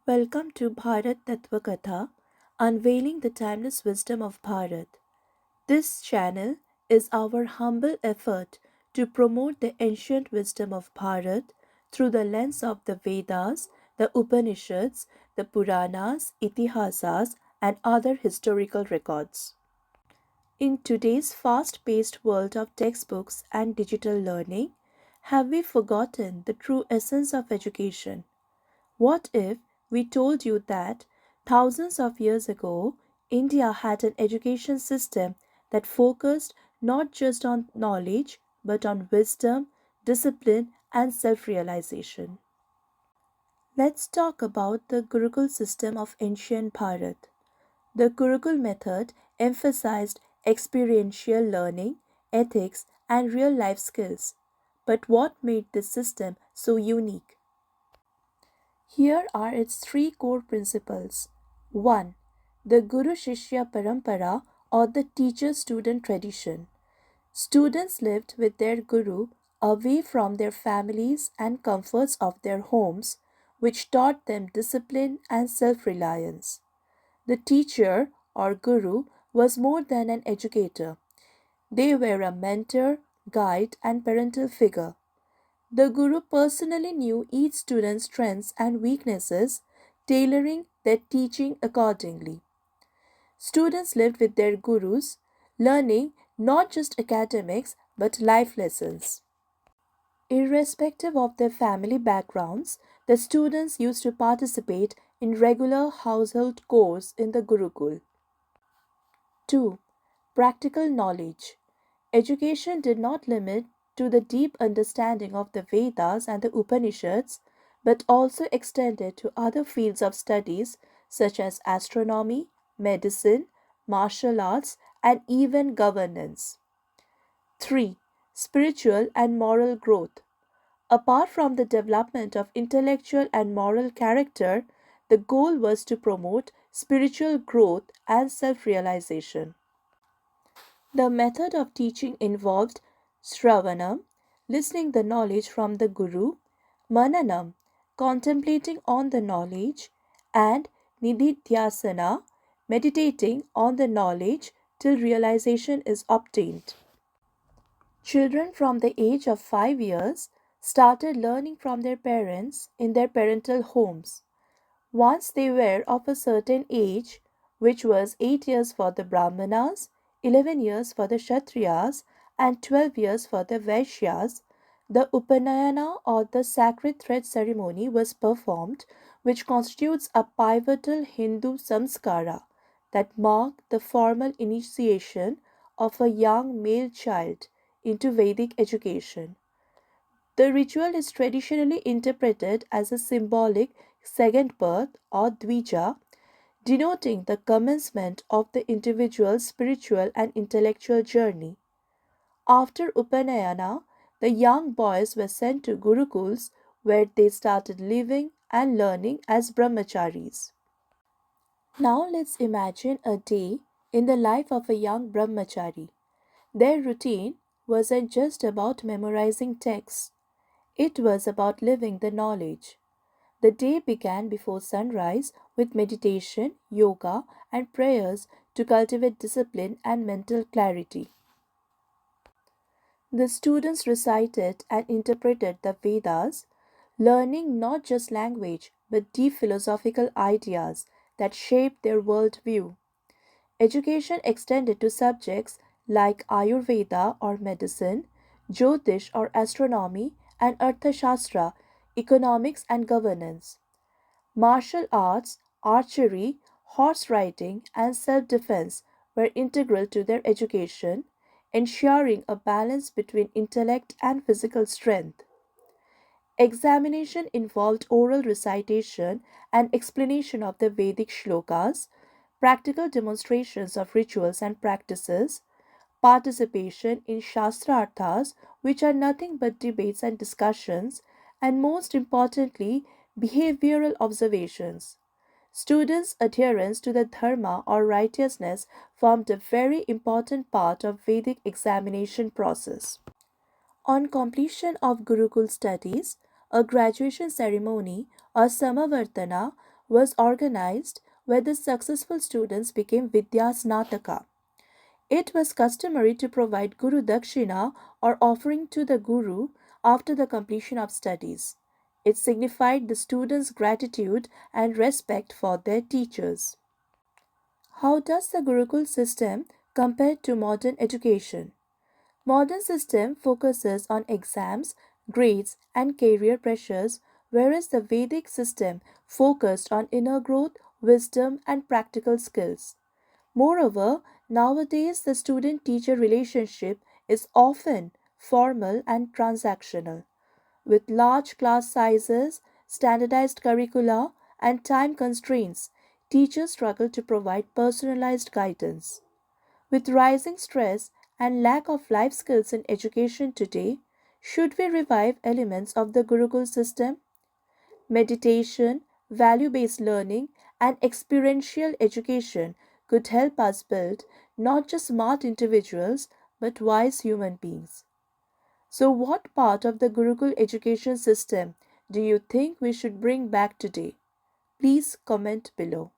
Welcome to Bharat Tattva Katha, unveiling the timeless wisdom of Bharat. This channel is our humble effort to promote the ancient wisdom of Bharat through the lens of the Vedas, the Upanishads, the Puranas, Itihasas, and other historical records. In today's fast paced world of textbooks and digital learning, have we forgotten the true essence of education? What if we told you that thousands of years ago, India had an education system that focused not just on knowledge but on wisdom, discipline, and self realization? Let's talk about the Gurukul system of ancient Bharat. The Gurukul method emphasized experiential learning, ethics, and real life skills. But what made this system so unique? Here are its three core principles. 1. The Guru Shishya Parampara or the teacher student tradition. Students lived with their Guru away from their families and comforts of their homes, which taught them discipline and self reliance. The teacher or Guru was more than an educator, they were a mentor, guide, and parental figure. The Guru personally knew each student's strengths and weaknesses, tailoring their teaching accordingly. Students lived with their gurus, learning not just academics but life lessons. Irrespective of their family backgrounds, the students used to participate in regular household chores in the Gurukul. 2. Practical knowledge. Education did not limit to the deep understanding of the Vedas and the Upanishads, but also extended to other fields of studies such as astronomy, medicine, martial arts, and even governance. 3. Spiritual and moral growth. Apart from the development of intellectual and moral character, the goal was to promote spiritual growth and self realization. The method of teaching involved Shravanam, listening the knowledge from the Guru, Mananam, contemplating on the knowledge, and Nididhyasana, meditating on the knowledge till realization is obtained. Children from the age of 5 years started learning from their parents in their parental homes. Once they were of a certain age, which was 8 years for the Brahmanas, 11 years for the Kshatriyas, and 12 years for the Vaishyas, the Upanayana or the sacred thread ceremony was performed, which constitutes a pivotal Hindu samskara that marked the formal initiation of a young male child into Vedic education. The ritual is traditionally interpreted as a symbolic second birth or dvija, denoting the commencement of the individual's spiritual and intellectual journey. After Upanayana, the young boys were sent to Gurukuls where they started living and learning as brahmacharis. Now let's imagine a day in the life of a young brahmachari. Their routine wasn't just about memorizing texts. It was about living the knowledge. The day began before sunrise with meditation, yoga, and prayers to cultivate discipline and mental clarity. The students recited and interpreted the Vedas, learning not just language but deep philosophical ideas that shaped their worldview. Education extended to subjects like Ayurveda or medicine, Jyotish or astronomy, and Arthashastra, economics and governance. Martial arts, archery, horse riding, and self defense were integral to their education, ensuring a balance between intellect and physical strength. Examination involved oral recitation and explanation of the Vedic shlokas, practical demonstrations of rituals and practices, participation in Shastrarthas, which are nothing but debates and discussions, and most importantly, behavioral observations. Students' adherence to the dharma or righteousness formed a very important part of Vedic examination process. On completion of Gurukul studies, a graduation ceremony or Samavartana was organized where the successful students became Vidyasnataka. It was customary to provide Guru Dakshina or offering to the Guru after the completion of studies. It signified the students' gratitude and respect for their teachers. How does the Gurukul system compare to modern education? Modern system focuses on exams, grades and career pressures, whereas the Vedic system focused on inner growth, wisdom and practical skills. Moreover, nowadays the student teacher relationship is often formal and transactional. With large class sizes, standardized curricula, and time constraints, teachers struggle to provide personalized guidance. With rising stress and lack of life skills in education today, should we revive elements of the Gurukul system? Meditation, value based learning, and experiential education could help us build not just smart individuals but wise human beings. So, what part of the Gurukul education system do you think we should bring back today? Please comment below.